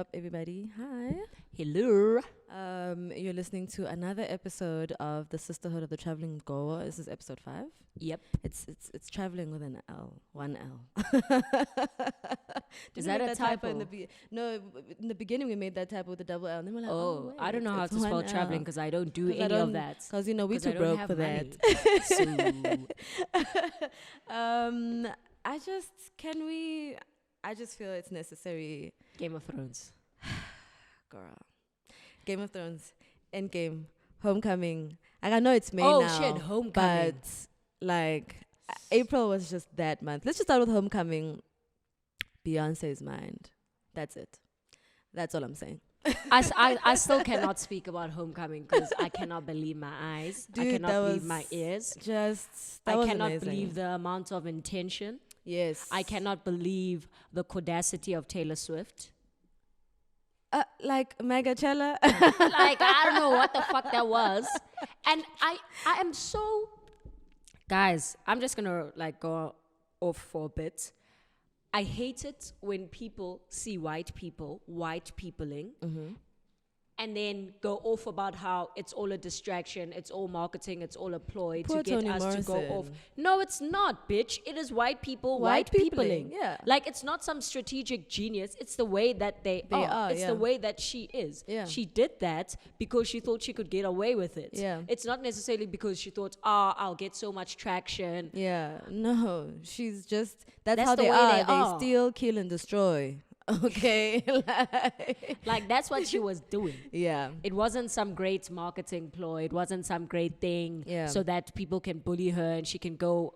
up, everybody? Hi. Hello. You're listening to another episode of the Sisterhood of the Traveling Mgowo. This is episode 5. Yep. It's traveling with an L, one L. Is that a typo? No, in the beginning we made that typo with a double L. And then we're like, Oh, I don't know how it's to spell 1L. traveling because I don't do any of that. Because we too I don't broke have for money. that. I just feel it's necessary. Game of Thrones. Girl. Game of Thrones, Endgame, Homecoming. Like, I know it's May now. Oh shit, Homecoming. But like April was just that month. Let's just start with Homecoming. Beyonce's mind. That's it. That's all I'm saying. I still cannot speak about Homecoming because I cannot believe my eyes. Dude, I cannot believe my ears. That I cannot amazing. believe the amount of intention. Yes. I cannot believe the caudacity of Taylor Swift. Like Megachella. Like, I don't know what the fuck that was. And I am so... Guys, I'm just going to like go off for a bit. I hate it when people see white peopling, and then go off about how it's all a distraction, it's all marketing, it's all a ploy Poor to get Toni us to go Morrison. off. No, it's not, bitch. It is white people, white peopling, peopling. yeah. Like, it's not some strategic genius. It's the way that they are. It's yeah. the way that she is. Yeah. She did that because she thought she could get away with it. Yeah. It's not necessarily because she thought, I'll get so much traction. Yeah. No. She's just... That's That's how the they way are. they They are. steal, kill, and destroy. Okay. Like, that's what she was doing. Yeah. It wasn't some great marketing ploy. It wasn't some great thing Yeah. so that people can bully her and she can go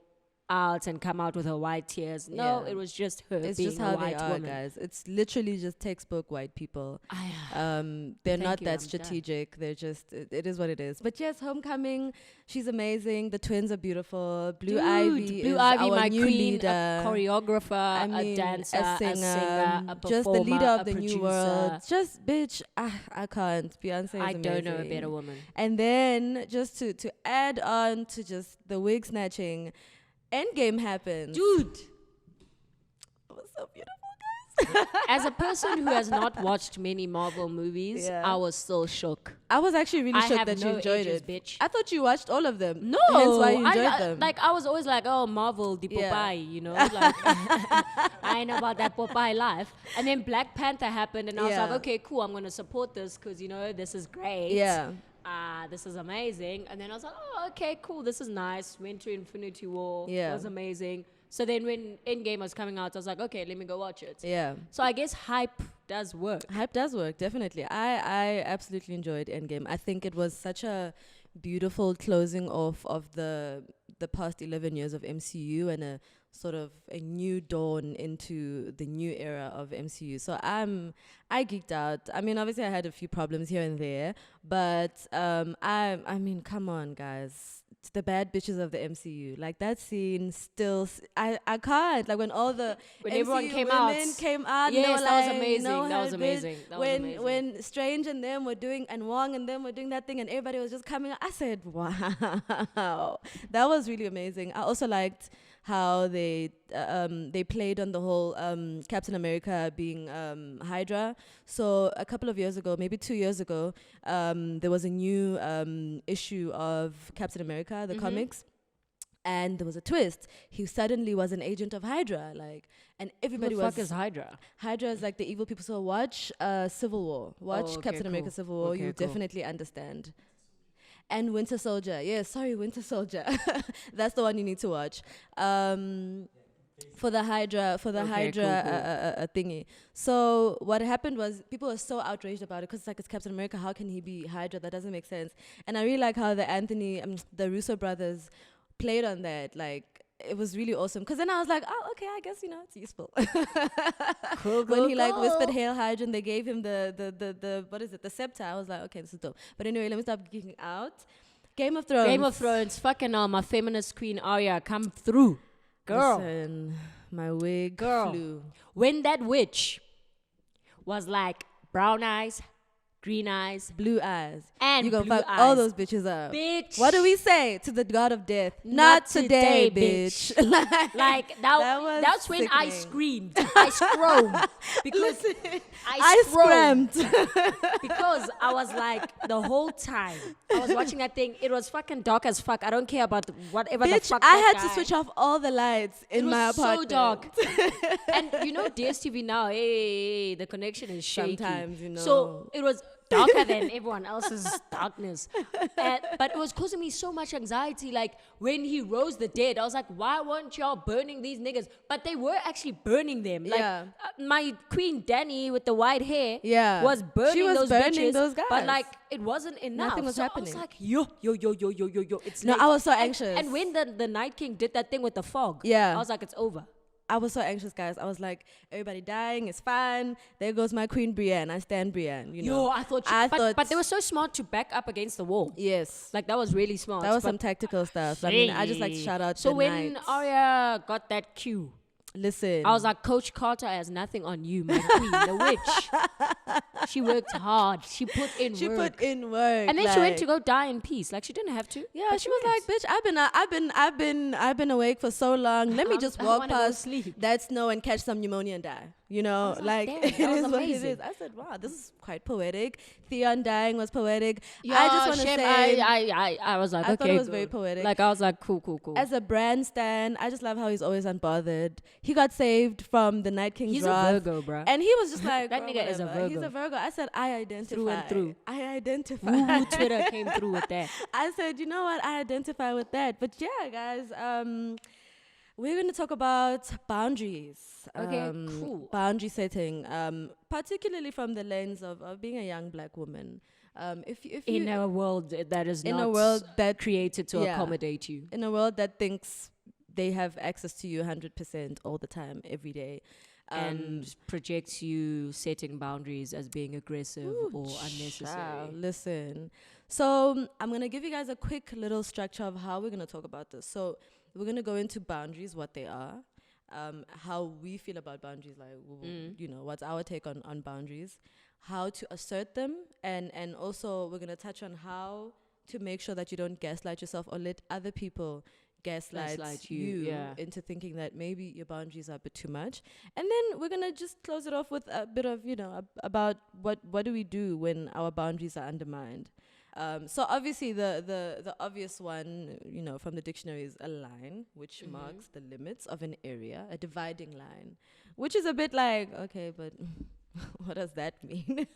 out and come out with her white tears. No, Yeah. it was just her It's being just a how they white are, woman. guys. It's literally just textbook white people. They're Thank not you, that I'm strategic. They're just, it is what it is. But yes, Homecoming, she's amazing. The twins are beautiful. Blue Ivy is our my new queen, leader. a choreographer, I mean, a dancer, a singer, a performer, just the leader of a the producer. new world. Just, bitch, I can't. Beyonce is I amazing. don't know a better woman. And then just to add on to just the wig snatching, Endgame happened. Dude, It was so beautiful, guys. as a person who has not watched many Marvel movies, Yeah. I was still shook. I was actually really I shocked have that no you enjoyed ages, it. bitch. I thought you watched all of them. No, Hence why you enjoyed them. Like, I was always like, oh, Marvel, the Yeah. Popeye, you know? Like, I know about that Popeye life. And then Black Panther happened, and I was Yeah. like, okay, cool, I'm going to support this because, this is great. Yeah. This is amazing. And then I was like, oh, okay, cool, this is nice. Went to Infinity War. Yeah. It was amazing. So then when Endgame was coming out, I was like, okay, let me go watch it. Yeah. So I guess hype does work. Hype does work, definitely. I absolutely enjoyed Endgame. I think it was such a beautiful closing off of the past 11 years of MCU and a sort of a new dawn into the new era of MCU. So I geeked out. I mean, obviously I had a few problems here and there, but I mean, come on, guys. It's the bad bitches of the MCU. Like, that scene still, I can't. Like, when all the When MCU everyone came came out, Yes, they were that was like, amazing. no That was hell, bitch. amazing. That was amazing. When Strange and them were doing, and Wong and them were doing that thing, and everybody was just coming out, I said, wow. That was really amazing. I also liked how they played on the whole Captain America being Hydra. So a couple of years ago, maybe 2 years ago, there was a new issue of Captain America, the comics. And there was a twist. He suddenly was an agent of Hydra, and everybody Who the was. fuck is Hydra? Hydra is like the evil people. So watch Civil War. Watch okay, Captain America cool. Civil War. Okay, You'll cool. definitely understand. And Winter Soldier. Yeah, sorry, Winter Soldier. That's the one you need to watch. For the Hydra, cool. thingy. So what happened was people were so outraged about it because it's Captain America. How can he be Hydra? That doesn't make sense. And I really like how the Russo brothers played on that. Like, it was really awesome. Because then I was like, oh, okay, I guess, it's useful. When he whispered Hail Hydra and they gave him the what is it, the scepter, I was like, okay, this is dope. But anyway, let me stop geeking out. Game of Thrones. Fucking my feminist queen Arya, come through. Girl. Listen, my wig Girl. flew. When that witch was like brown eyes, green eyes, blue eyes. and You gonna blue fuck eyes. all those bitches up. Bitch. What do we say to the god of death? Not today, today, bitch. Like was that's when I sickening. screamed. I screamed because I screamed scrammed. because I was like the whole time I was watching that thing. It was fucking dark as fuck. I don't care about whatever the Bitch, fuck. I that had to guy- switch off all the lights in It was my so apartment. dark. And you know DSTV now, hey, the connection is shaky. Sometimes, you know. So it was darker than everyone else's darkness. But it was causing me so much anxiety. Like when he rose the dead, I was like, why weren't y'all burning these niggas? But they were actually burning them. Like Yeah. my queen Danny with the white hair Yeah. was burning She was those burning bitches. those But guys. like it wasn't enough. Nothing was so I happening. was like, yo. It's No, late. I was so And- anxious. And when the Night King did that thing with the fog, Yeah. I was like, it's over. I was so anxious, guys. I was like, everybody dying, it's fine. There goes my queen Brienne. I stand Brienne, you know. Yo, I thought, but they were so smart to back up against the wall. Yes. Like that was really smart. That was but some tactical stuff. I mean, I just like to shout out So the when knights. Arya got that cue, Listen. I was like, Coach Carter has nothing on you, my queen, the witch. She worked hard. She put in she work. put in work. And then she went like- to go die in peace. Like she didn't have to. Yeah, but she was went. like, "Bitch, I've been awake for so long. Let me just I walk wanna go past sleep." that snow and catch some pneumonia and die." You know, was like, like damn, it that was is what it amazing. is. I said, "Wow, this is quite poetic." Theon dying was poetic. Yeah, I just want to Shem, say, I was like, I okay, thought it was good. very poetic. Like I was like, cool. as a brand stan, I just love how he's always unbothered. He got saved from the Night King's He's a wrath. Virgo, bruh. And he was just like, That "Oh, nigga is a whatever." He's Virgo. a Virgo. I said, I identify. Through and through. I identify. Woo Twitter came through with that. I said, you know what? I identify with that. But yeah, guys, we're going to talk about boundaries. Okay, cool. Boundary setting, particularly from the lens of being a young black woman. If you In a world that is in not a world that created to yeah. accommodate you. in a world that thinks they have access to you 100% all the time, every day. And projects you setting boundaries as being aggressive or unnecessary. Child, listen. So I'm going to give you guys a quick little structure of how we're going to talk about this. So we're going to go into boundaries, what they are, how we feel about boundaries, like, you know, what's our take on boundaries, how to assert them, and also we're going to touch on how to make sure that you don't gaslight yourself or let other people gaslight you yeah. into thinking that maybe your boundaries are a bit too much. And then we're going to just close it off with a bit of, you know, about what do we do when our boundaries are undermined. So obviously the obvious one, you know, from the dictionary is a line which marks the limits of an area, a dividing line, which is a bit like, okay, but what does that mean?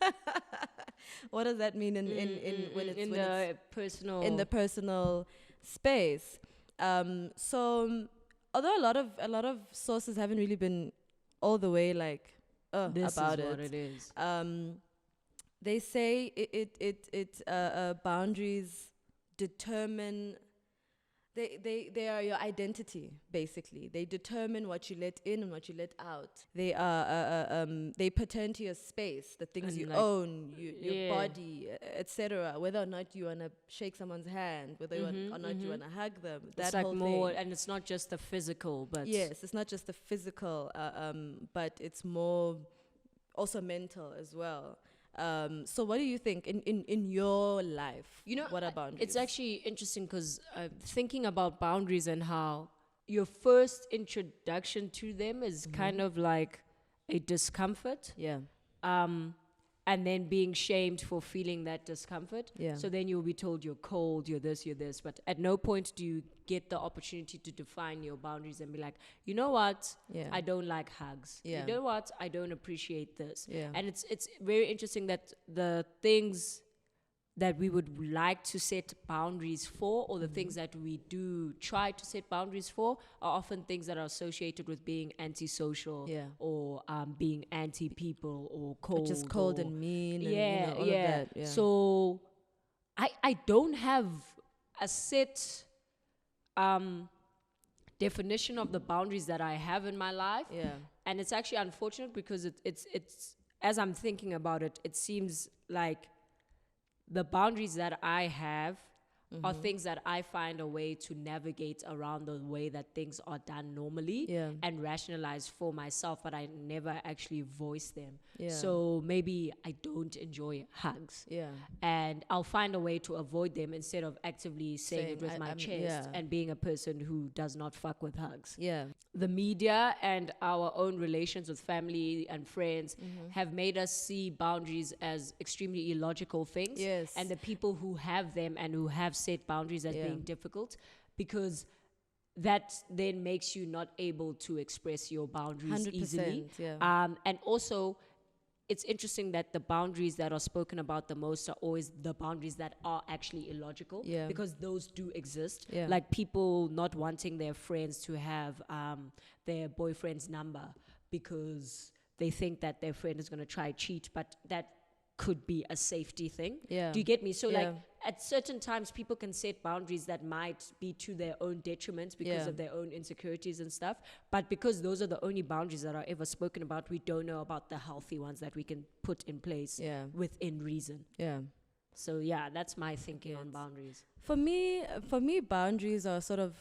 What does that mean in when it's in when the it's personal in the personal space? So although a lot of sources haven't really been all the way like this about is what it. it is. They say boundaries determine. They are your identity, basically. They determine what you let in and what you let out. They are they pertain to your space, the things And you like, own, your yeah. body, etc. Whether or not you wanna shake someone's hand, whether or not you wanna hug them. That It's like whole more, thing. and it's not just the physical, but Yes, it's not just the physical, but it's more also mental as well. So what do you think in your life? you know, what are boundaries? it's actually interesting because thinking about boundaries and how your first introduction to them is kind of like a discomfort. yeah. And then being shamed for feeling that discomfort. Yeah. So then you'll be told you're cold, you're this. But at no point do you get the opportunity to define your boundaries and be like, you know what? Yeah. I don't like hugs. Yeah. You know what? I don't appreciate this. Yeah. And it's very interesting that the things that we would like to set boundaries for, or the things that we do try to set boundaries for, are often things that are associated with being antisocial, Yeah. or being anti-people, or cold, Just cold or- and mean. And, yeah, you know, all yeah. Of that. Yeah. So I don't have a set definition of the boundaries that I have in my life. yeah. And it's actually unfortunate because it's as I'm thinking about it, it seems like the boundaries that I have are things that I find a way to navigate around the way that things are done normally and rationalize for myself, but I never actually voice them. So maybe I don't enjoy hugs. And I'll find a way to avoid them instead of actively saying it with my chest and being a person who does not fuck with hugs. The media and our own relations with family and friends have made us see boundaries as extremely illogical things. And the people who have them and who have set boundaries as being difficult, because that then makes you not able to express your boundaries easily. And also, it's interesting that the boundaries that are spoken about the most are always the boundaries that are actually illogical, because those do exist. Like people not wanting their friends to have their boyfriend's number because they think that their friend is going to try cheat, but that could be a safety thing. Do you get me? So like at certain times people can set boundaries that might be to their own detriment because of their own insecurities and stuff, but because those are the only boundaries that are ever spoken about, we don't know about the healthy ones that we can put in place within reason. So that's my thinking on boundaries. For me boundaries are sort of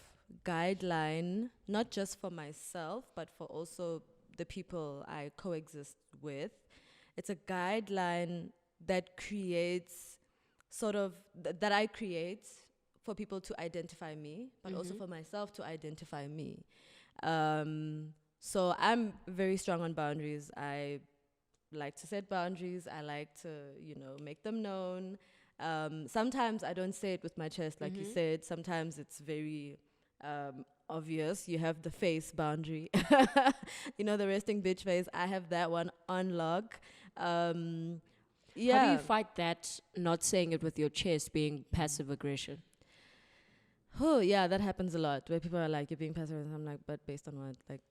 guideline, not just for myself but for also the people I coexist with. It's a guideline that creates sort of that I create for people to identify me, but also for myself to identify me. So I'm very strong on boundaries. I like to set boundaries. I like to, make them known. Sometimes I don't say it with my chest, like you said. Sometimes it's very obvious. You have the face boundary, the resting bitch face. I have that one on lock. How do you fight that not saying it with your chest being passive aggression? Oh yeah, that happens a lot where people are like, you're being passive, and I'm like, but based on what? Like,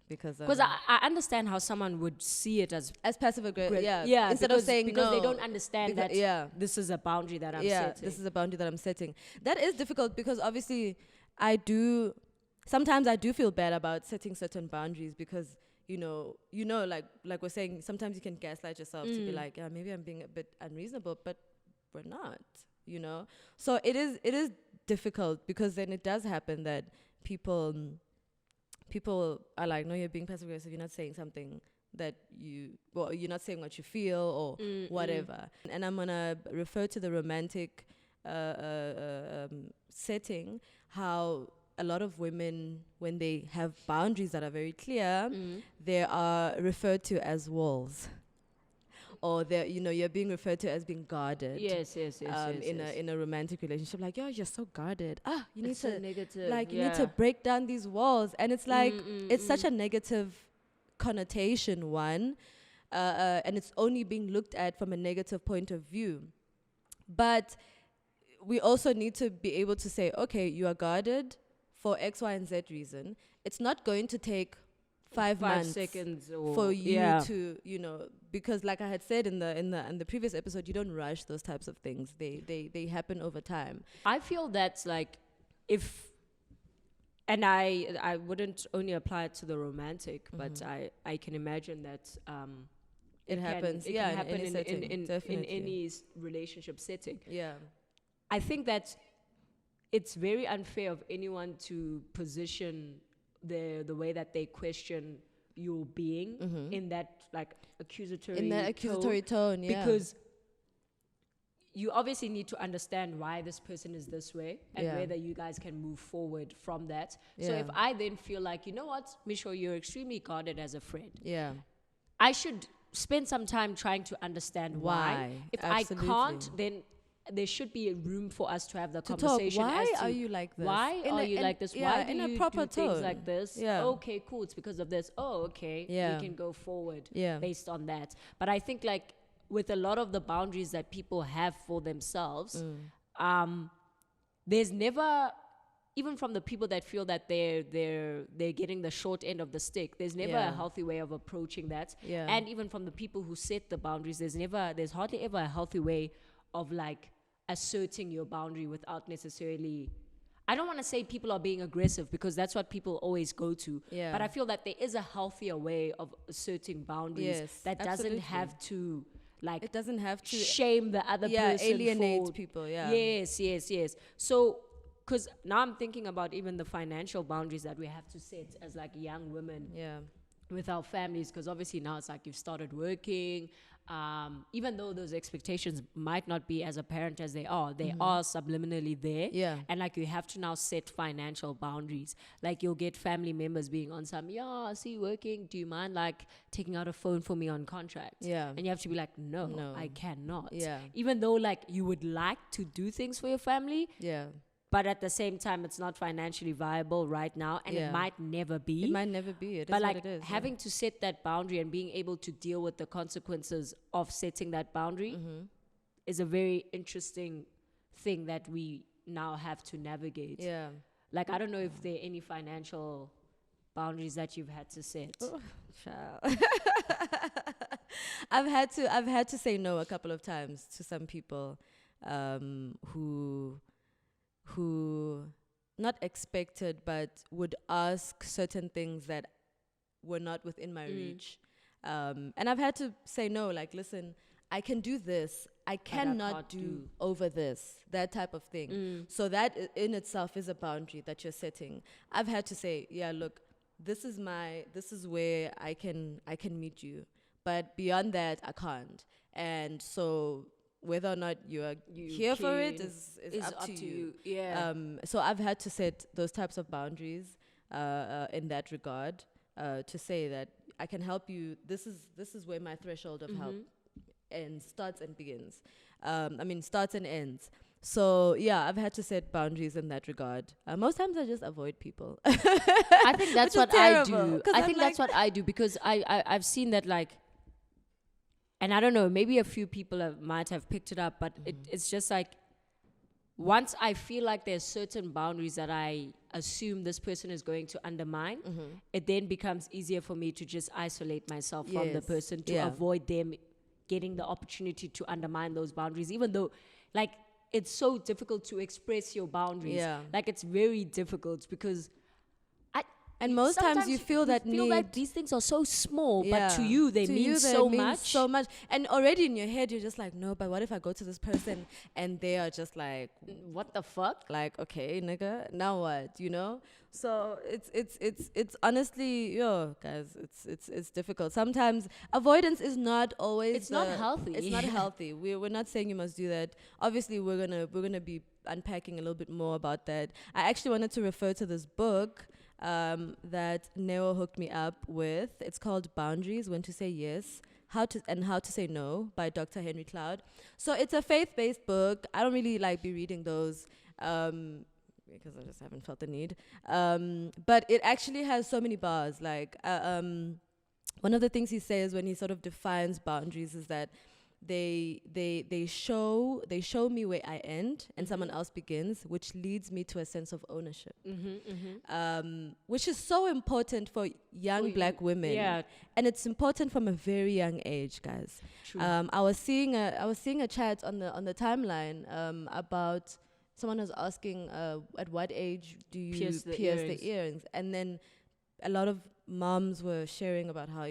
because I understand how someone would see it as passive aggression. Instead of saying because they don't understand that this is a boundary that I'm setting. This is a boundary that I'm setting. That is difficult because obviously sometimes I do feel bad about setting certain boundaries because like we're saying, sometimes you can gaslight yourself to be like, maybe I'm being a bit unreasonable, but we're not, So it is difficult because then it does happen that people are like, no, you're being passive aggressive. You're not saying something that you're not saying what you feel or whatever. And I'm gonna refer to the romantic setting, how a lot of women, when they have boundaries that are very clear, they are referred to as walls, or you're being referred to as being guarded. Yes. In a romantic relationship, like, you're so guarded. You need so negative. Like, you need to break down these walls, and it's like it's such a negative connotation one, and it's only being looked at from a negative point of view. But we also need to be able to say, okay, you are guarded for X, Y, and Z reason. It's not going to take 5 months seconds for you to, because like I had said in the previous episode, you don't rush those types of things. They happen over time. I feel that's like, and I wouldn't only apply it to the romantic, but I can imagine that it happens. It can happen in any relationship setting. I think that it's very unfair of anyone to position the way that they question your being in that like accusatory tone, because you obviously need to understand why this person is this way and whether you guys can move forward from that. So if I then feel like, you know what, Michelle, you're extremely guarded as a friend, I should spend some time trying to understand why. If Absolutely. I can't, then there should be a room for us to have the conversation. Why are you like this? Why are you like this? Why do in you a proper do things like this? Okay, cool. It's because of this. Oh, okay. We can go forward based on that. But I think like with a lot of the boundaries that people have for themselves, there's never, even from the people that feel that they're getting the short end of the stick, there's never a healthy way of approaching that. And even from the people who set the boundaries, there's hardly ever a healthy way of like asserting your boundary without necessarily, I don't want to say people are being aggressive because that's what people always go to, but I feel that there is a healthier way of asserting boundaries that doesn't have to like It doesn't have to shame the other person, alienate for, people. Yeah. yes. So because now I'm thinking about even the financial boundaries that we have to set as like young women Yeah. with our families, because obviously now it's like you've started working, even though those expectations might not be as apparent as they are subliminally there. Yeah. And like you have to now set financial boundaries. Like you'll get family members being on some, I see you working, do you mind like taking out a phone for me on contract? Yeah. And you have to be like, no, No. I cannot. Yeah. Even though like you would like to do things for your family, Yeah. but at the same time it's not financially viable right now, and it might never be. It might never be. It is But what like it is. having to set that boundary and being able to deal with the consequences of setting that boundary is a very interesting thing that we now have to navigate. Yeah. Like I don't know if there are any financial boundaries that you've had to set. Child. I've had to say no a couple of times to some people who not expected but would ask certain things that were not within my reach. And I've had to say no, like, listen, I can do this. I cannot do over this, that type of thing. So that in itself is a boundary that you're setting. I've had to say, yeah, look, this is where I can meet you. But beyond that, I can't. And so whether or not you're here for it is up to you. Yeah. So I've had to set those types of boundaries in that regard to say that I can help you. This is where my threshold of help starts and begins. Starts and ends. So yeah, I've had to set boundaries in that regard. Most times I just avoid people. I think that's what I do. I think that's like what I do because I've seen that like. And I don't know, maybe a few people might have picked it up, but it's just like, once I feel like there's certain boundaries that I assume this person is going to undermine, it then becomes easier for me to just isolate myself from the person to avoid them getting the opportunity to undermine those boundaries, even though, like, it's so difficult to express your boundaries. Yeah. Like, it's very difficult because... And most times you feel that need. Like these things are so small, but to you they mean so much. So much. And already in your head you're just like, no, but what if I go to this person and they are just like, what the fuck? Like, okay, nigga, now what? You know? So it's honestly, guys, it's difficult. Sometimes avoidance is not always. It's not healthy. It's not healthy. We're not saying you must do that. Obviously, we're gonna be unpacking a little bit more about that. I actually wanted to refer to this book that Mgowo hooked me up with. It's called Boundaries: When to Say Yes, How to Say No by Dr. Henry Cloud. So it's a faith-based book. I don't really like be reading those because I just haven't felt the need. But it actually has so many bars. Like one of the things he says when he sort of defines boundaries is that they show me where I end and someone else begins, which leads me to a sense of ownership, which is so important for young black women. Yeah. And it's important from a very young age, guys. True. I was seeing a chat on the timeline about someone was asking at what age do you pierce the earrings, and then a lot of moms were sharing about how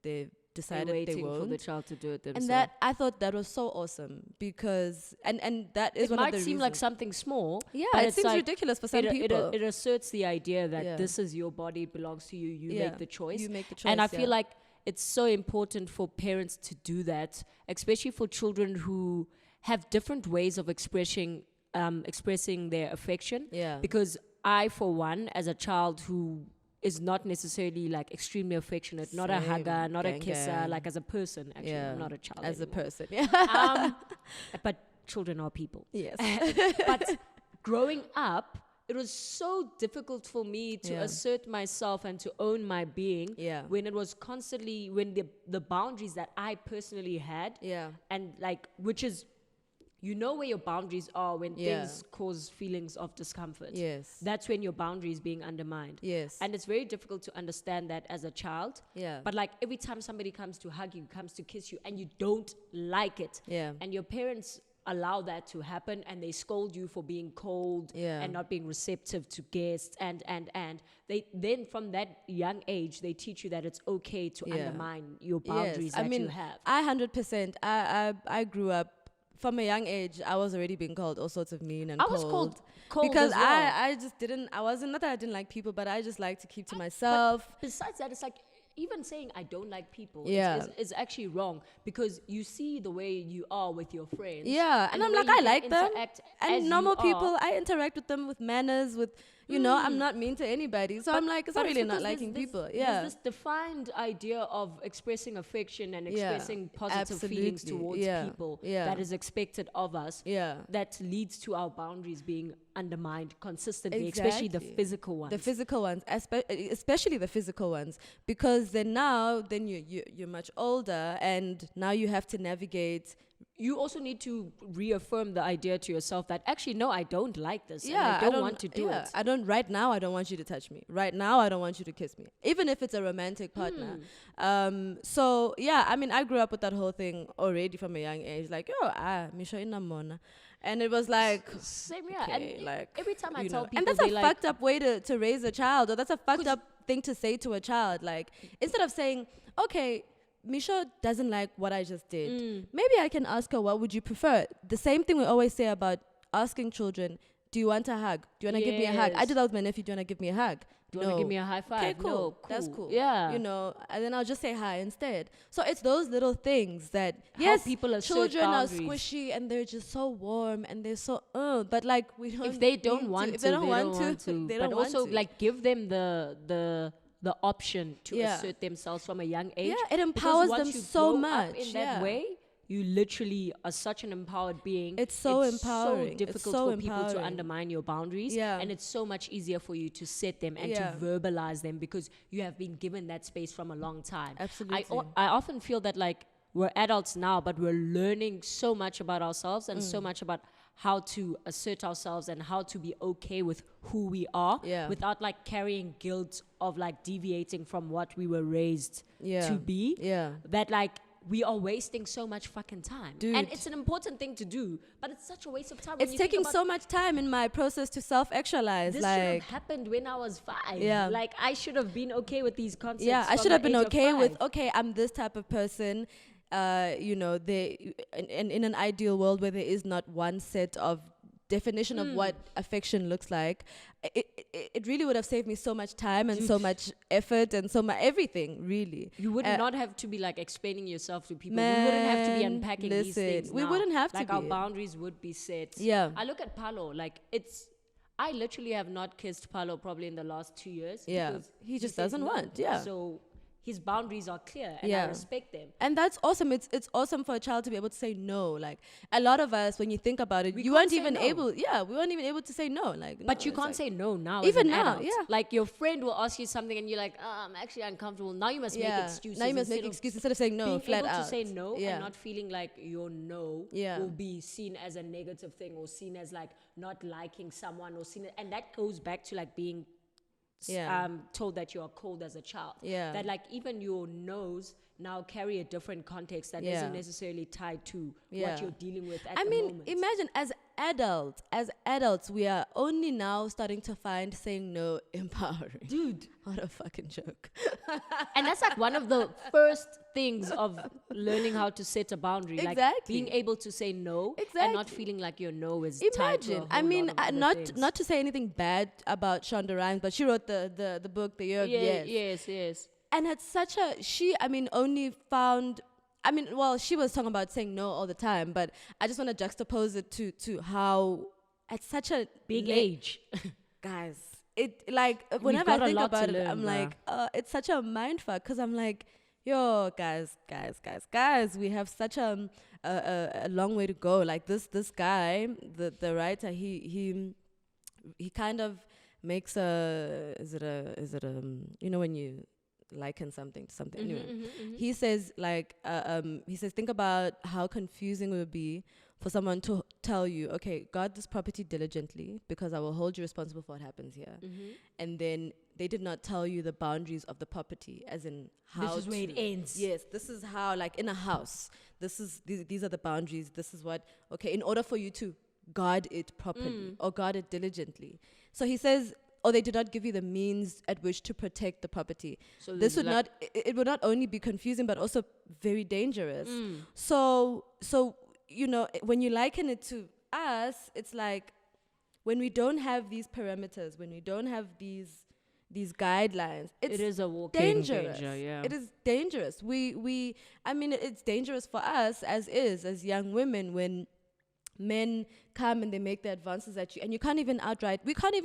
they've decided they won't. For the child to do it themselves. And that I thought that was so awesome because and that is one of the reasons. It might seem like something small. Yeah, but it seems like ridiculous for some people. It asserts the idea that this is your body, it belongs to you. You make the choice. You make the choice. And I feel like it's so important for parents to do that, especially for children who have different ways of expressing their affection. Yeah. Because I, for one, as a child who is not necessarily like extremely affectionate, not a hugger, not a kisser, like as a person, actually, I'm not a child as anymore. a person. Yeah. But children are people. Yes. But growing up, it was so difficult for me to assert myself and to own my being when it was constantly, when the boundaries that I personally had, and like, which is, you know where your boundaries are when things cause feelings of discomfort. Yes. That's when your boundary is being undermined. Yes. And it's very difficult to understand that as a child. Yeah. But like every time somebody comes to hug you, comes to kiss you, and you don't like it, and your parents allow that to happen, and they scold you for being cold and not being receptive to guests, and they then from that young age they teach you that it's okay to undermine your boundaries that you have. 100%. I grew up from a young age. I was already being called all sorts of mean and I cold. was called cold because as well. I just didn't. I wasn't, not that I didn't like people, but I just like to keep to myself. But besides that, it's like, even saying I don't like people is actually wrong, because you see the way you are with your friends. Yeah, and I'm like, I like them. And normal people, I interact with them with manners, with, you know, I'm not mean to anybody. So I'm like, it's not really not liking people. Yeah. There's this defined idea of expressing affection and expressing positive feelings towards people that is expected of us. Yeah. That leads to our boundaries being undermined consistently, especially the physical ones. The physical ones, especially the physical ones, because then you're much older, and now you have to navigate. You also need to reaffirm the idea to yourself that actually, no, I don't like this. And I don't want to do it. I don't, right now, I don't want you to touch me. Right now, I don't want you to kiss me. Even if it's a romantic partner. So, yeah, I mean, I grew up with that whole thing already from a young age. Like, misho inamona. And it was like, same, yeah. Okay, and like, every time I tell people, and that's a fucked up way to raise a child, or that's a fucked up thing to say to a child. Like, instead of saying, okay, Misha doesn't like what I just did. Maybe I can ask her, what would you prefer? The same thing we always say about asking children, do you want a hug? Do you want to give me a hug? I do that with my nephew. Do you want to give me a hug? Do you want to give me a high five? Okay, cool. No, cool. That's cool. Yeah. You know, and then I'll just say hi instead. So it's those little things that, yes, people assert children boundaries. are squishy and they're just so warm and they're so, but like, we don't. If they don't want to, if they don't want to. They don't want to. Like, give them the option to assert themselves from a young age. Yeah, it empowers them so much. In that way, you literally are such an empowered being. It's so empowering. So difficult for people to undermine your boundaries. Yeah. And it's so much easier for you to set them and to verbalize them, because you have been given that space from a long time. Absolutely. I often feel that, like, we're adults now, but we're learning so much about ourselves and so much about how to assert ourselves and how to be okay with who we are without, like, carrying guilt of, like, deviating from what we were raised to be. Yeah. That, like, we are wasting so much fucking time. Dude. And it's an important thing to do, but it's such a waste of time. It's taking so much time in my process to self-actualize. This like, should have happened when I was 5. Yeah. Like, I should have been okay with these concepts. Yeah, I from should have the been age okay of with, 5. okay, I'm this type of person. You know, in an ideal world where there is not one set of definition of what affection looks like, it really would have saved me so much time and so much effort and so much everything, really. You would not have to be, like, explaining yourself to people. We wouldn't have to be unpacking these things. We now. wouldn't have like, to our be. boundaries would be set. Yeah. I look at Palo, like, I literally have not kissed Palo probably in the last 2 years. Yeah. Because He just says doesn't no. want. Yeah. So his boundaries are clear, and I respect them. And that's awesome. It's awesome for a child to be able to say no. Like, a lot of us, when you think about it, we weren't even able to say no. Like, but you can't say no now. Even as an now, adult. yeah. Like, your friend will ask you something, and you're like, I'm actually uncomfortable. Now you must make excuses. Now you must make excuses instead of saying no, being flat able out. to say no and not feeling like your no will be seen as a negative thing, or seen as, like, not liking someone, or seen, and that goes back to, like, being told that you are cold as a child. Yeah. That, like, even your no's now carry a different context that isn't necessarily tied to what you're dealing with at the moment. Imagine as adults, we are only now starting to find saying no empowering. Dude. What a fucking joke. And that's, like, one of the first things of learning how to set a boundary. Exactly. Like, being able to say no and not feeling like your no is tied to a whole lot of other things. Not to say anything bad about Shonda Rhimes, but she wrote the book, The Year of Yes. Yes. And had such a, she was talking about saying no all the time, but I just want to juxtapose it to how at such a big age, guys, it, like, whenever I think about it, I'm like, it's such a mind fuck, because I'm like, yo, guys, we have such a long way to go. Like, this guy, the writer, he kind of makes you know, when you liken something to something. Anyway, he says think about how confusing it would be for someone to tell you, okay, guard this property diligently because I will hold you responsible for what happens here. And then they did not tell you the boundaries of the property, as in how this is where it ends. Yes, this is how, like in a house, these are the boundaries. This is what, okay, in order for you to guard it properly or guard it diligently. So he says, or they did not give you the means at which to protect the property. So this would not, it would not only be confusing, but also very dangerous. So, you know, when you liken it to us, it's like when we don't have these parameters, when we don't have these guidelines, it is a walking dangerous. Danger, yeah. It is dangerous. I mean, it's dangerous for us as young women when men come and they make the advances at you, and we can't even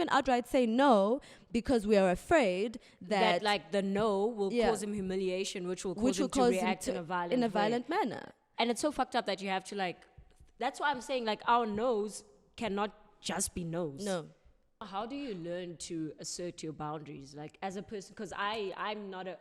outright say no because we are afraid that like the no will cause him humiliation, which will cause him to react in a violent manner. And it's so fucked up that you have to like. That's why I'm saying like our no's cannot just be no's. No. How do you learn to assert your boundaries, like as a person? Because I'm not a.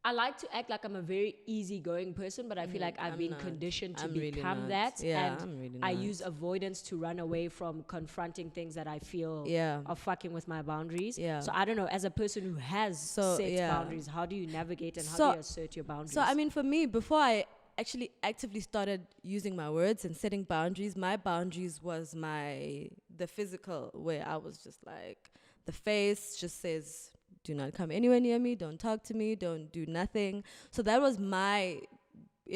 I like to act like I'm a very easygoing person, but I feel like I've been conditioned to become that. Yeah, and I use avoidance to run away from confronting things that I feel are fucking with my boundaries. Yeah. So I don't know, as a person who has set boundaries, how do you navigate and how do you assert your boundaries? So I mean, for me, before I actually actively started using my words and setting boundaries, my boundaries was the physical, where I was just like, the face just says, do not come anywhere near me, don't talk to me, don't do nothing. So that was in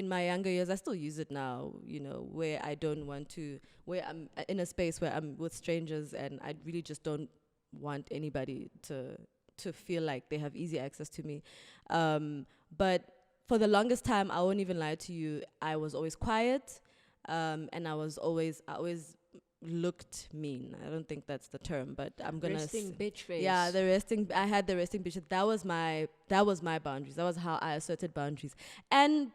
my younger years. I still use it now, you know, where I don't want to, where I'm in a space where I'm with strangers and I really just don't want anybody to feel like they have easy access to me. But for the longest time, I won't even lie to you, I was always quiet, and I always looked mean. I don't think that's the term, but I'm gonna resting bitch face. Yeah, I had the resting bitch. That was my boundaries. That was how I asserted boundaries, and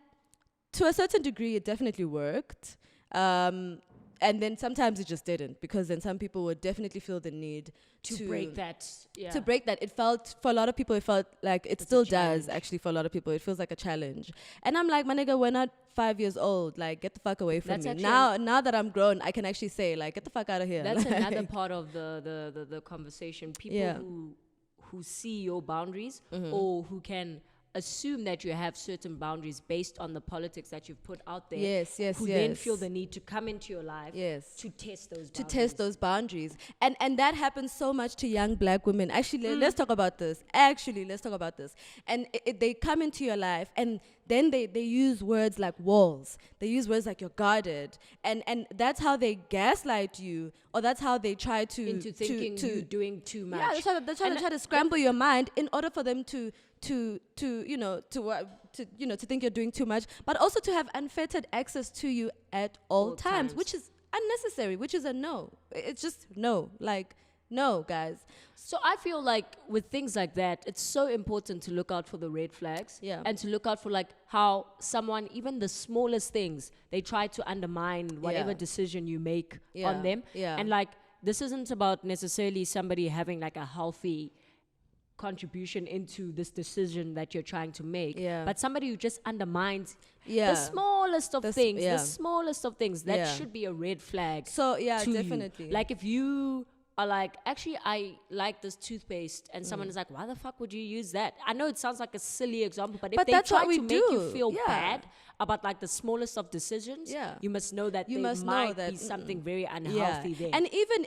to a certain degree, it definitely worked. And then sometimes it just didn't, because then some people would definitely feel the need to break that. Yeah. To break that. It felt, for a lot of people, it felt like it still does, actually, for a lot of people. It feels like a challenge. And I'm like, my nigga, we're not 5 years old. Like, get the fuck away from me. Now that I'm grown, I can actually say, like, get the fuck out of here. That's another part of the conversation. People who see your boundaries or who can assume that you have certain boundaries based on the politics that you've put out there. Who then feel the need to come into your life to test those boundaries. And that happens so much to young black women. Actually, let's talk about this. And they come into your life and then they use words like walls. They use words like you're guarded. And that's how they gaslight you, or that's how they try to into thinking you're doing too much. Yeah, they try to scramble your mind in order for them to think you're doing too much, but also to have unfettered access to you at all times, which is unnecessary, which is a no. It's just no. Like, no, guys. So I feel like with things like that, it's so important to look out for the red flags and to look out for like how someone, even the smallest things, they try to undermine whatever decision you make on them. Yeah. And like, this isn't about necessarily somebody having like a healthy contribution into this decision that you're trying to make, but somebody who just undermines the smallest of things, that should be a red flag. So definitely you. Like if you are like, actually I like this toothpaste, and someone is like, why the fuck would you use that? I know it sounds like a silly example, but if they try to make you feel bad about like the smallest of decisions, you must know that there might be something very unhealthy there. And even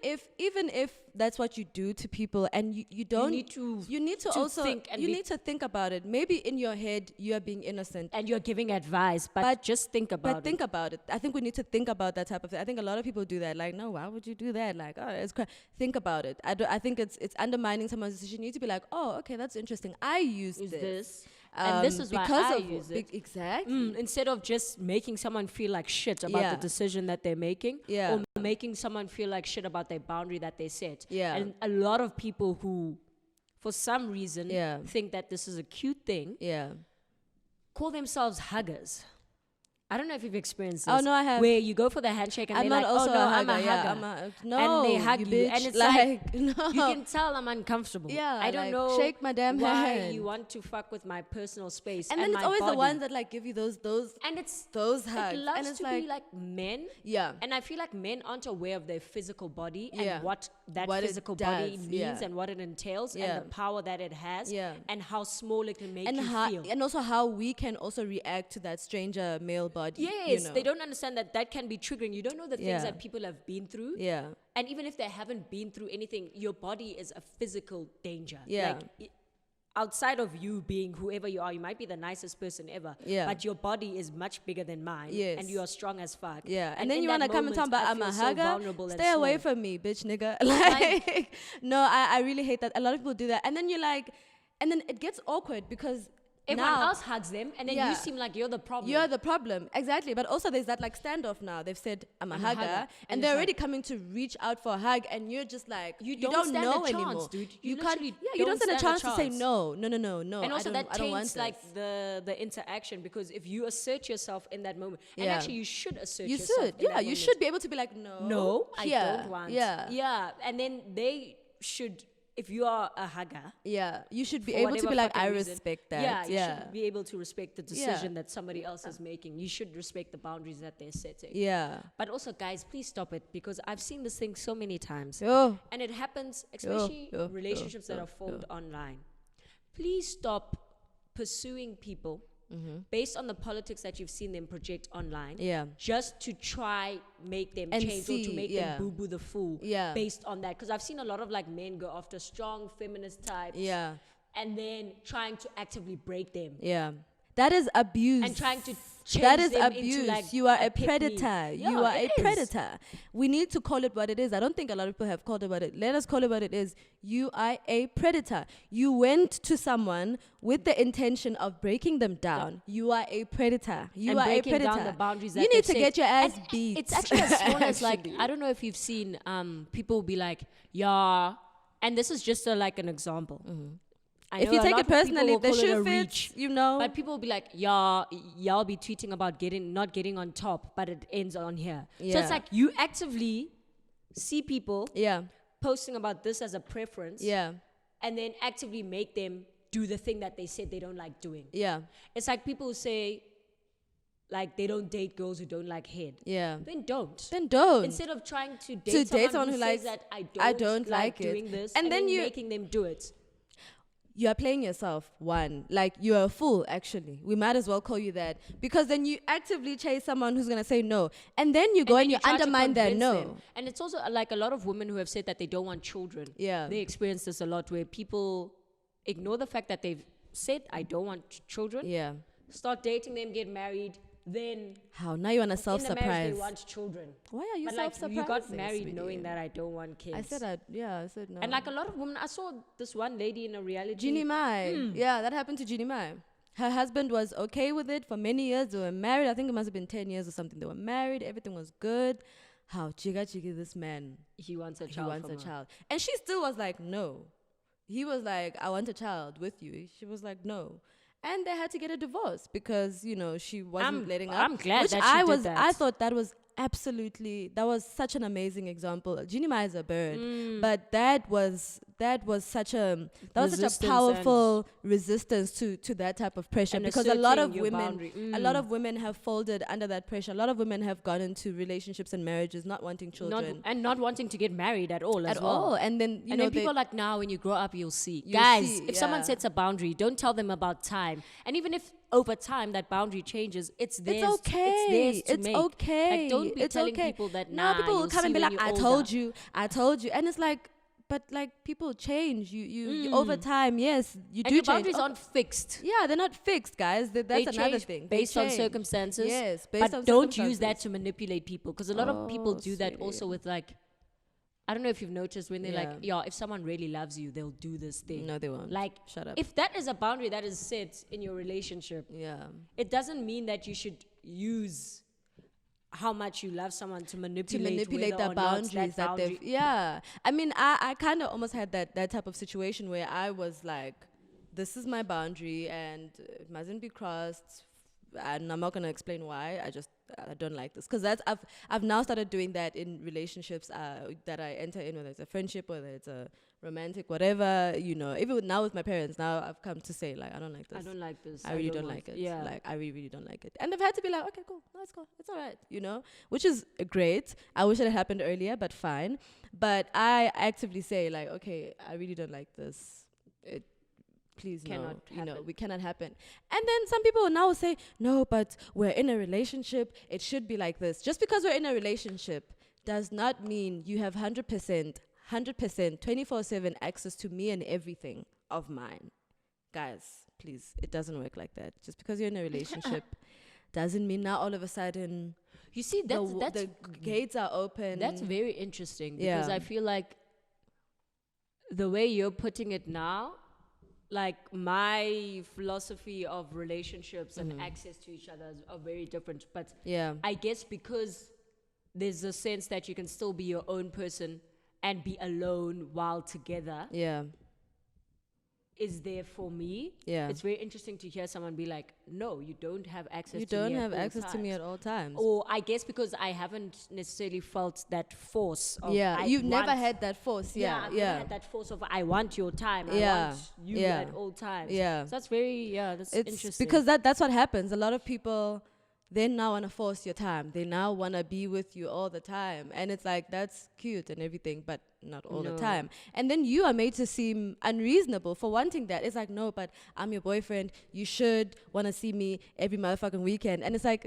if that's what you do to people, and you don't, you need to also think, and you need to think about it. Maybe in your head you are being innocent and you're giving advice, but just think about it. Think about it. I think we need to think about that type of thing. I think a lot of people do that. Like, no, why would you do that? Like, oh, it's think about it. I think it's undermining someone's decision. You need to be like, oh, okay, that's interesting. I use this. And this is why I use it. Exactly. Instead of just making someone feel like shit about the decision that they're making, or making someone feel like shit about their boundary that they set. Yeah. And a lot of people who, for some reason, think that this is a cute thing, call themselves huggers. I don't know if you've experienced this. Oh no, I have. Where you go for the handshake and I'm they're not like, also oh no, a I'm hugger. a hugger. Yeah, no, and they hug you you, bitch. and it's like no. no. You can tell I'm uncomfortable. Yeah, I don't like, know. shake my damn why hand. you want to fuck with my personal space And then it's my always body. the ones that like give you those and it's those hugs. it loves and it's to be like men. Yeah. And I feel like men aren't aware of their physical body Yeah. and what that What it physical body does, means yeah. and what it entails Yeah. and the power that it has Yeah. and how small it can make and you how feel. and also how we can also react to that stranger male body. Yes, you know? they don't understand that can be triggering. You don't know the things Yeah. that people have been through. Yeah. And even if they haven't been through anything, your body is a physical danger. Yeah. Like, outside of you being whoever you are, you might be the nicest person ever. Yeah. But your body is much bigger than mine. Yes. And you are strong as fuck. Yeah, and then in you that want to come and talk moment, about I I'm a feel so hugger. vulnerable and Stay away small. from me, bitch, nigga. Like, no, I really hate that. A lot of people do that, and then you're like, and then it gets awkward because Everyone now else hugs them, and then Yeah. you seem like you're the problem. you're the problem. Exactly, but also there's that like standoff now. They've said I'm a hugger, And and it's they're like- already coming to reach out for a hug, and you're just like You don't don't stand a know chance, anymore, dude. You You can't. literally Yeah, you don't don't stand a stand a chance to say chance. no. And also that I don't want taints this. like the interaction, because if you assert yourself in that moment, and Yeah. actually you should assert You yourself. should. in Yeah, that you moment. should be able to be like No, I here. don't want. Yeah. Yeah. And then they should, if you are a hugger, Yeah, you should be for able to whatever be like, fucking I reason, respect that. Yeah, you Yeah. should be able to respect the decision that somebody else is making. You should respect the boundaries that they're setting. Yeah. But also, guys, please stop it, because I've seen this thing so many times. Oh. And it happens, especially relationships that are formed online. Please stop pursuing people based on the politics that you've seen them project online. Yeah. Just to try make them And change or to see, make yeah. them boo-boo the fool. Yeah. Based on that. Because I've seen a lot of like men go after strong feminist types. Yeah. And then trying to actively break them. Yeah. That is abuse. And trying to change that is them abuse. into like You are a pick me. predator. Yeah, you are a it is. predator. We need to call it what it is. I don't think a lot of people have called it what it. Let us call it what it is. You are a predator. You went to someone with the intention of breaking them down. You are a predator. You And are a breaking predator. down the boundaries that you need they've to get set. your ass And beat. It's actually as small as like, Actually. I don't know if you've seen people be like, yeah, and this is just like an example. I If know you a take lot it of people personally, will if the call it a shoe reach, fits, you know. but people will be like, yeah, y'all be tweeting about not getting on top, but it ends on here. So Yeah. it's like you actively see people yeah. posting about this as a preference, Yeah. and then actively make them do the thing that they said they don't like doing. Yeah. It's like people who say, like, they don't date girls who don't like head. Yeah. Then don't. Then don't. Instead of trying to date someone who likes, says that I don't like it. doing this, And then you- making them do it. You are playing yourself, one. Like, you're a fool, actually. We might as well call you that. Because then you actively chase someone who's going to say no. And then you go and, then you try to undermine their convince no. them. And it's also like a lot of women who have said that they don't want children. Yeah. They experience this a lot, where people ignore the fact that they've said, I don't want children. Yeah. Start dating them, get married. Then How? Now you want to in the self-surprise. marriage they want children. Why are you But like, self-surprising? you got married sweetie? knowing that I don't want kids. I said I said no. And like a lot of women, I saw this one lady in a reality. Jeannie Mai. Yeah, that happened to Jeannie Mai. Her husband was okay with it for many years. They were married. I think it must have been 10 years or something. They were married. Everything was good. How chiga, this man, He wants a he child. wants from a her. child. And she still was like, no. He was like, I want a child with you. She was like, no. And they had to get a divorce because, you know, she wasn't letting up. I'm glad which that she I did was, that. I thought that was that was such an amazing example. Jeannie Mai is a bird, but that was such a Resistance powerful resistance to that type of pressure, and because a lot of asserting your women boundary. a lot of women have folded under that pressure. A lot of women have gone into relationships and marriages not wanting children not wanting to get married at all. at as well. all, and then And then people are like, now when you grow up, you'll see. You'll Guys, see, if someone yeah. sets a boundary, don't tell them about time. And even if over time that boundary changes, it's theirs. it's okay. It's theirs to It's make. okay. Like, don't be it's telling okay. people that, now nah, people will you'll come see and be when like, you're I older." told you. And it's like, but like people change. You over time, yes, you And do your change. boundaries aren't fixed. Yeah, they're not fixed, guys. That's They another change thing. based They on change. circumstances. Yes, based but on don't use circumstances. that to manipulate people, because a lot of people Oh, do that sweetie. also with like, I don't know if you've noticed when they're like, Yeah. yeah, if someone really loves you, they'll do this thing. No, they won't. Like, Shut up. if that is a boundary that is set in your relationship, Yeah. it doesn't mean that you should use how much you love someone to manipulate the whether or not boundaries that boundary. they've. Yeah, I mean, I kind of almost had that type of situation where I was like, this is my boundary and it mustn't be crossed. and I'm not gonna explain why. I don't like this, because I've now started doing that in relationships that I enter in, whether it's a friendship, whether it's a romantic, whatever, even now with my parents. Now I've come to say, like, I don't like this. I don't like this. I really don't want- like it. Yeah. Like, I really, really don't like it. And they've had to be like, okay, cool, no, it's cool, it's all right, which is great. I wish it had happened earlier, but fine. But I actively say, like, okay, I really don't like this. Please, Cannot we cannot happen. And then some people will now say, no, but we're in a relationship, it should be like this. Just because we're in a relationship does not mean you have 100%, 24/7 access to me and everything of mine. Guys, please, it doesn't work like that. Just because you're in a relationship doesn't mean now all of a sudden You see, the gates are open. That's very interesting, because Yeah. I feel like the way you're putting it now, like my philosophy of relationships and access to each other are very different. But Yeah. I guess because there's a sense that you can still be your own person and be alone while together Yeah. is there for me. Yeah. It's very interesting to hear someone be like, no, you don't have access You to me don't at have all access to me times. at all times. Or I guess because I haven't necessarily felt that force of Yeah. I You've never want- had that force. Yeah. I've never had that force of I want your time. I Yeah, want you yeah, at all times. yeah. So that's that's It's interesting. because that's what happens. A lot of people, they now want to force your time. They now want to be with you all the time. And it's like, that's cute and everything, but not all the No. time. And then you are made to seem unreasonable for wanting that. It's like, no, but I'm your boyfriend. You should want to see me every motherfucking weekend. And it's like,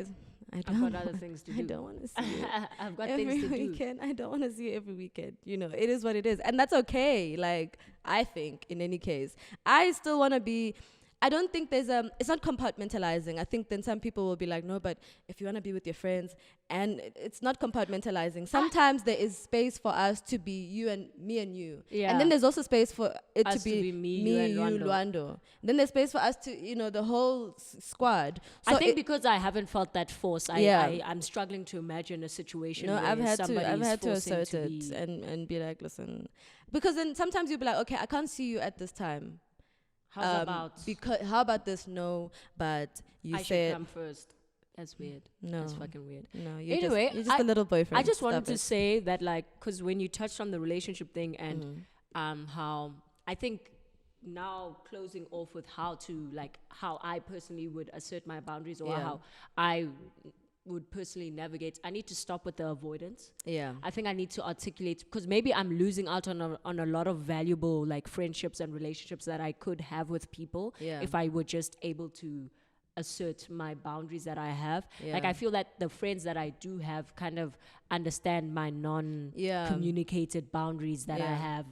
I don't. I've got other things to do. I don't want to see you I've got every things to do. weekend. I don't want to see you every weekend. It is what it is. And that's okay. Like, I think, in any case, I still want to be. I don't think it's not compartmentalizing. I think then some people will be like, no, but if you want to be with your friends, and it's not compartmentalizing. Sometimes there is space for us to be you and me and you. Yeah. And then there's also space for it Us to be me, you, and Lwando. Lwando. Then there's space for us to, the whole squad. So I think because I haven't felt that force, I'm struggling to imagine a situation where I've had to forcing assert to it be- and be like, listen, because then sometimes you'll be like, okay, I can't see you at this time. How's about Because how about this? No, but you I should said come first. That's weird. no. That's fucking weird. No, you're Anyway, you're just a little boyfriend. I just wanted Stop to it. say that, like, because when you touched on the relationship thing and how I think now closing off with how I personally would assert my boundaries, or Yeah. how I would personally navigate. I need to stop with the avoidance. Yeah. I think I need to articulate, because maybe I'm losing out on a lot of valuable, like, friendships and relationships that I could have with people Yeah. if I were just able to assert my boundaries that I have. Like, Yeah. I feel that the friends that I do have kind of understand my non-communicated boundaries that I Yeah. have.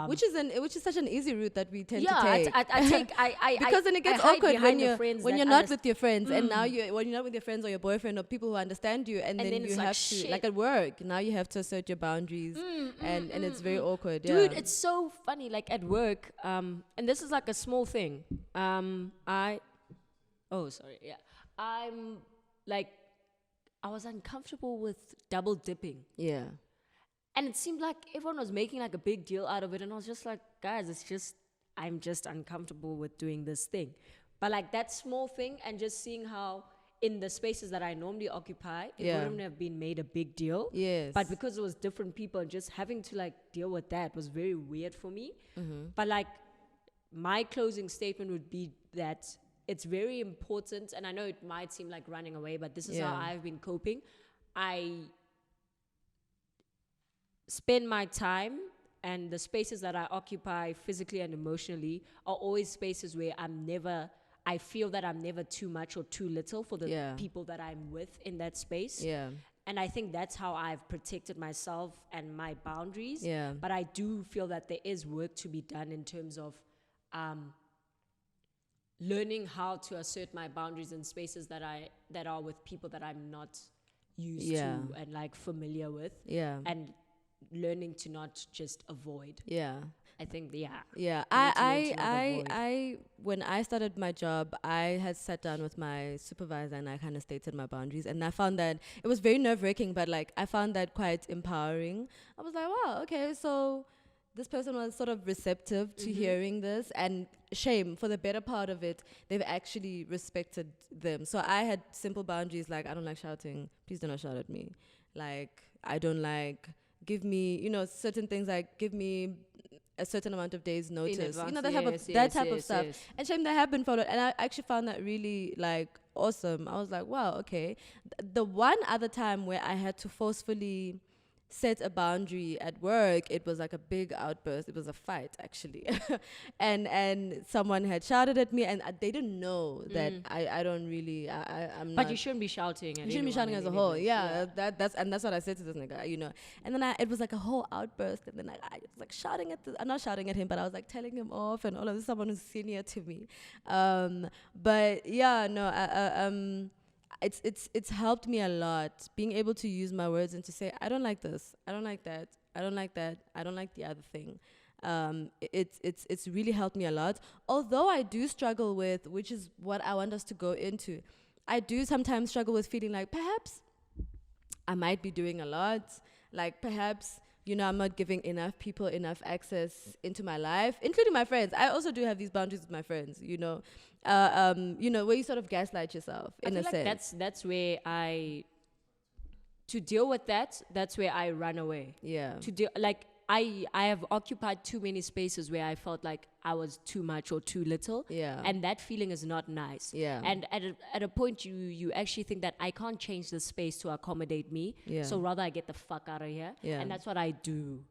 Which is such an easy route that we tend to I take. take Because then it gets I hide awkward behind when the you're friends when that you're not underst- with your friends, and now when you're not with your friends or your boyfriend or people who understand you, and then then you it's like, have to, shit. like, at work, now you have to assert your boundaries, and it's very awkward. Dude, yeah. it's so funny. Like, at work, and this is like a small thing. I'm like, I was uncomfortable with double dipping. yeah. And it seemed like everyone was making like a big deal out of it. And I was just like, guys, I'm just uncomfortable with doing this thing. But like that small thing, and just seeing how in the spaces that I normally occupy, it Yeah. wouldn't have been made a big deal. Yes. But because it was different people, and just having to like deal with that was very weird for me. Mm-hmm. But like, my closing statement would be that it's very important, and I know it might seem like running away, but this is how Yeah. I've been coping. I spend my time, and the spaces that I occupy physically and emotionally are always spaces where I feel that I'm never too much or too little for the Yeah. people that I'm with in that space. Yeah. And I think that's how I've protected myself and my boundaries. Yeah. But I do feel that there is work to be done in terms of learning how to assert my boundaries in spaces that are with people that I'm not used Yeah. to and like familiar with. Yeah. And learning to not just avoid. Yeah. I think, Yeah, need to learn I, to not I, avoid. I, when I started my job, I had sat down with my supervisor and I kind of stated my boundaries, and I found that it was very nerve-wracking, but like I found that quite empowering. I was like, wow, okay, so this person was sort of receptive to hearing this, and shame, for the better part of it, they've actually respected them. So I had simple boundaries, like, I don't like shouting. Please do not shout at me. Like, I don't like, give me, certain things, like, give me a certain amount of days notice. That type of stuff. Yes. And shame, that happened for it. And I actually found that really, like, awesome. I was like, wow, okay. The one other time where I had to forcefully set a boundary at work, it was like a big outburst. It was a fight, actually. and someone had shouted at me, and they didn't know that I don't really, I'm But not. you shouldn't be shouting. You shouldn't be shouting as a whole. Yeah, that's what I said to this nigga, And then it was like a whole outburst, and then I was like shouting at I'm not shouting at him, but I was like telling him off and all of this. Someone who's senior to me. But yeah, no, it's helped me a lot, being able to use my words and to say, I don't like this, I don't like that, I don't like that, I don't like the other thing. It's really helped me a lot. Although I do struggle with, which is what I want us to go into, I do sometimes struggle with feeling like perhaps I might be doing a lot, like perhaps I'm not giving enough people enough access into my life, including my friends. I also do have these boundaries with my friends, where you sort of gaslight yourself in a sense. That's where to deal with that's where I run away. Yeah. I have occupied too many spaces where I felt like I was too much or too little. Yeah. And that feeling is not nice. Yeah. And at a point you actually think that I can't change the space to accommodate me. Yeah. So rather I get the fuck out of here. Yeah. And that's what I do.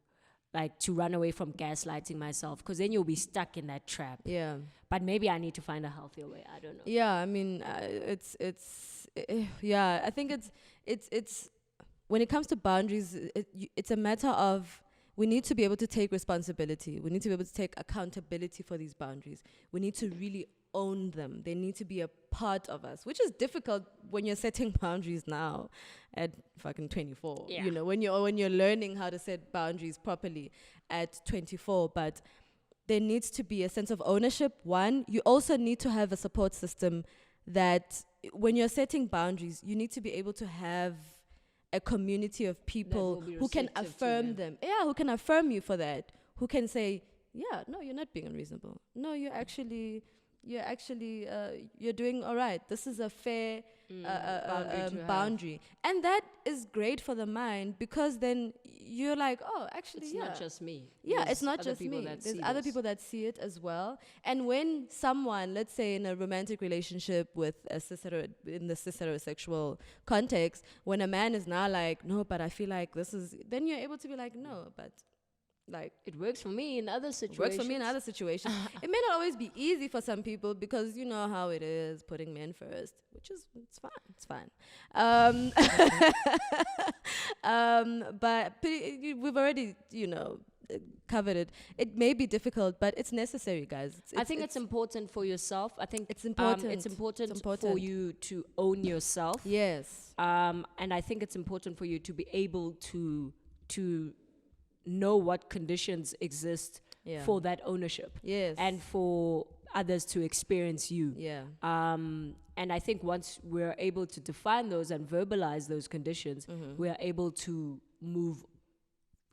Like, to run away from gaslighting myself, because then you'll be stuck in that trap. Yeah. But maybe I need to find a healthier way. I don't know. Yeah, I mean, I think it's when it comes to boundaries, it's a matter of, we need to be able to take responsibility. We need to be able to take accountability for these boundaries. We need to really own them. They need to be a part of us, which is difficult when you're setting boundaries now at fucking 24. Yeah. When you're learning how to set boundaries properly at 24. But there needs to be a sense of ownership. One, you also need to have a support system that when you're setting boundaries, you need to be able to have a community of people who can affirm them. Yeah, who can affirm you for that. Who can say, yeah, no, you're not being unreasonable. No, you're doing all right. This is a fair boundary. And that is great for the mind, because then you're like, oh, actually, it's not just me. Yeah, There's it's not other just people me. that There's see other this. people that see it as well. And when someone, let's say in a romantic relationship with a in the cis heterosexual context, when a man is now like, no, but I feel like this is, then you're able to be like, no, but like, it works for me in other situations. Works for me in other situations. It may not always be easy for some people, because you know how it is, putting men first, which is, it's fine. But we've already, covered it. It may be difficult, but it's necessary, guys. I think it's important for yourself. I think it's important. It's important for you to own yourself. Yes. And I think it's important for you to be able to know what conditions exist for that ownership. Yes. And for others to experience you. Yeah. And I think once we're able to define those and verbalize those conditions, we're able to move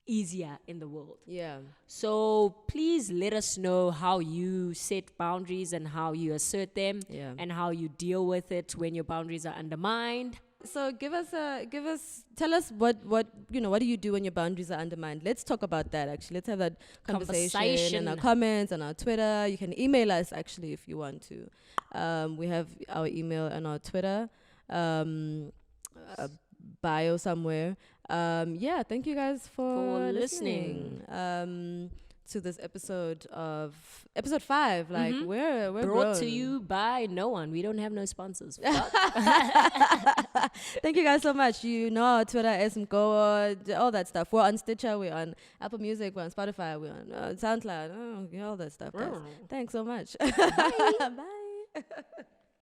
easier in the world. Yeah. So please let us know how you set boundaries and how you assert them, and how you deal with it when your boundaries are undermined. So tell us what do you do when your boundaries are undermined? Let's talk about that, actually. Let's have that conversation in our comments, on our Twitter. You can email us, actually, if you want to. We have our email and our Twitter bio somewhere. Thank you guys for listening. To this episode 5. Like, we're brought grown. to you by no one. We don't have no sponsors. Thank you guys so much. Our Twitter is Mgowo, all that stuff. We're on Stitcher, we're on Apple Music, we're on Spotify, we're on SoundCloud, all that stuff, guys. Thanks so much. Bye. Bye.